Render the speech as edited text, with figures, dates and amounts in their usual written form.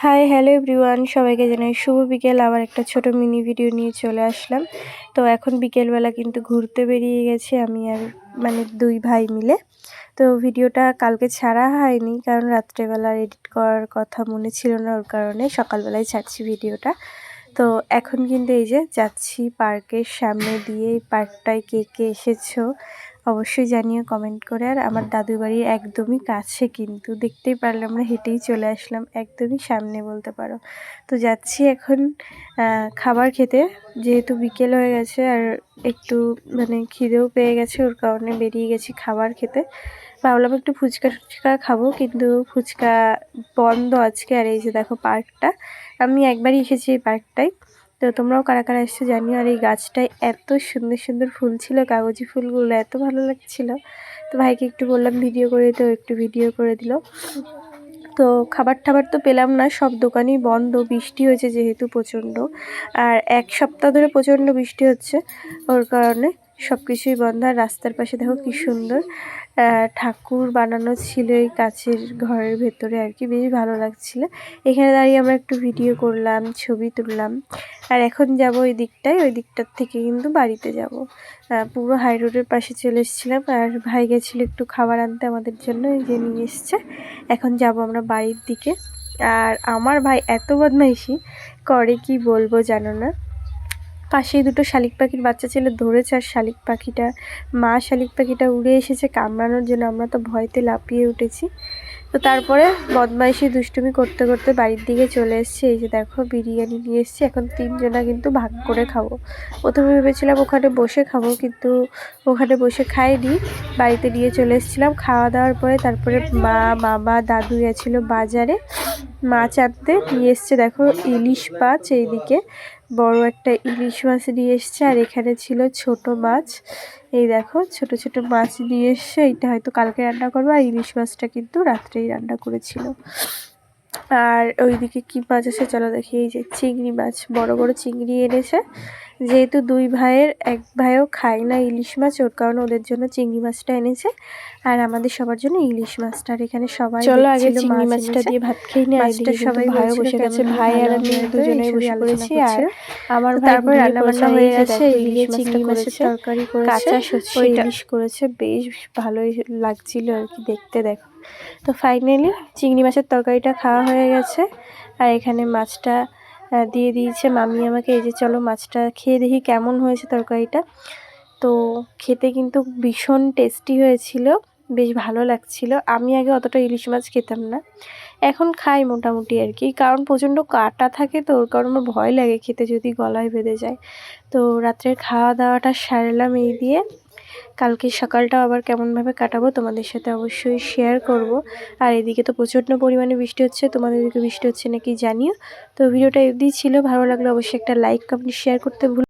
Hi hello everyone, সবাইকে জানাই শুভ বিকেল। আবার একটা ছোট মিনি ভিডিও নিয়ে চলে আসলাম। তো এখন বিকেলবেলা কিন্তু ঘুরতে বেরিয়ে গেছি আমি আর দুই ভাই মিলে। তো ভিডিওটা কালকে ছাড়া হয়নি, কারণ রাত্রেবেলা এডিট করার কথা মনে ছিল না, ওর কারণে সকালবেলায় ছাড়ছি ভিডিওটা। তো এখন কিন্তু এই যে যাচ্ছি পার্কের সামনে দিয়ে। এই পার্কটায় কে কে এসেছো অবশ্যই জানিও কমেন্ট করে। আর আমার দাদুর বাড়ির একদমই কাছে, কিন্তু দেখতেই পারলে আমরা হেঁটেই চলে আসলাম, একদমই সামনে বলতে পারো। তো যাচ্ছি এখন খাবার খেতে, যেহেতু বিকেল হয়ে গেছে আর একটু খিদেও পেয়ে গেছে, ওর কারণে বেরিয়ে গেছি খাবার খেতে। ভাবলাম একটু ফুচকা টুচকা খাবো, কিন্তু ফুচকা বন্ধ আজকে। আর এই যে দেখো পার্কটা, আমি একবারই এসেছি এই পার্কটায়। তো তোমরাও কারা কারা এসছো জানিও। আর এই গাছটায় এত সুন্দর সুন্দর ফুল ছিল, কাগজি ফুলগুলো এত ভালো লাগছিল। তো ভাইকে একটু বললাম ভিডিও করে, তো একটু ভিডিও করে দিল। তো খাবার টাবার তো পেলাম না, সব দোকানই বন্ধ, বৃষ্টি হয়েছে যেহেতু প্রচণ্ড। আর এক সপ্তাহ ধরে প্রচণ্ড বৃষ্টি হচ্ছে, ওর কারণে সব কিছুই বন্ধ। আর রাস্তার পাশে দেখো কি সুন্দর ঠাকুর বানানো ছিল এই কাছের ঘরের ভেতরে আর কি, বেশ ভালো লাগছিল। এখানে দাঁড়িয়ে আমরা একটু ভিডিও করলাম, ছবি তুললাম। আর এখন যাব ওই দিকটায়, ওই দিকটার থেকে কিন্তু বাড়িতে যাব। পুরো হাই রোডের পাশে চলে এসেছিলাম। আর ভাই গেছিলো একটু খাবার আনতে আমাদের জন্য, এই যে নিয়ে এসছে। এখন যাব আমরা বাড়ির দিকে। আর আমার ভাই এত বদমাইশি করে কি বলবো জানো না। পাশেই দুটো শালিক পাখির বাচ্চা ছিল, ধরেছে। আর শালিক পাখিটা উড়ে এসেছে কামড়ানোর জন্য, আমরা তো ভয়তে লাফিয়ে উঠেছি। তো তারপরে বদমাইশি দুষ্টুমি করতে করতে বাড়ির দিকে চলে এসেছি। এই যে দেখো বিরিয়ানি নিয়ে এসেছি, এখন তিনজনা কিন্তু ভাগ করে খাবো। প্রথমে ভেবেছিলাম ওখানে বসে খাবো, কিন্তু ওখানে বসে খাইনি, বাড়িতে নিয়ে চলে এসেছিলাম। খাওয়া দাওয়ার পরে তারপরে মা, মামা, দাদু গেছিলো বাজারে মাছ আনতে, নিয়ে এসছে দেখো ইলিশ মাছ। এইদিকে বড় একটা ইলিশ মাছ নিয়ে এসছে, আর এখানে ছিল ছোট মাছ। এই দেখো ছোট ছোট মাছ নিয়ে এসছে, এইটা হয়তো কালকে রান্না করবো। আর ইলিশ মাছটা কিন্তু রাত্রেই রান্না করেছিল। আর ওইদিকে কি মাছ আছে চলো দেখি। এই যে চিংড়ি মাছ, বড় বড় চিংড়ি এনেছে। যেহেতু দুই ভাইয়ের এক ভাইও খায় না ইলিশ মাছ, ওর কারণে ওদের জন্য চিংড়ি মাছটা এনেছে, আর আমাদের সবার জন্য ইলিশ মাছটা। আর এখানে সবাই চলো আগে চিংড়ি মাছটা দিয়ে ভাত খেয়ে নিয়ে, মাছটা সবাই ভাইও বসে গেছে, ভাই আর আমি দুজনেই বসে পড়েছি। আর আমার ভাই তারপর রান্না বান্না হয়ে গেছে, এদিকে চিংড়ি মাছের তরকারি করেছে, কাঁচা সর্ষে ইলিশ করেছে, বেশ ভালোই লাগছিল আর কি দেখতে। দেখো তো ফাইনালি চিংড়ি মাছের তরকারিটা খাওয়া হয়ে গেছে। আর এখানে মাছটা দিয়ে দিয়েছে মামি আমাকে। এই যে চলো মাছটা খেয়ে দেখি কেমন হয়েছে তরকারিটা। তো খেতে কিন্তু ভীষণ টেস্টি হয়েছিল, বেশ ভালো লাগছিল। আমি আগে অতটা ইলিশ মাছ খেতাম না, এখন খাই মোটামুটি আর কি, কারণ প্রচণ্ড কাঁটা থাকে, তো ওর কারণে আমার ভয় লাগে খেতে যদি গলায় বেঁধে যায়। তো রাত্রের খাওয়া দাওয়াটা সারলাম এই দিয়ে। কালকে সকালটাও আবার কেমনভাবে কাটাবো তোমাদের সাথে অবশ্যই শেয়ার করব। আর এদিকে তো প্রচণ্ড পরিমাণে বৃষ্টি হচ্ছে, তোমাদের দিকে বৃষ্টি হচ্ছে নাকি জানিও। তো ভিডিওটা এদিকেই ছিল, ভালো লাগলে অবশ্যই একটা লাইক কমেন্ট শেয়ার করতে ভুলো।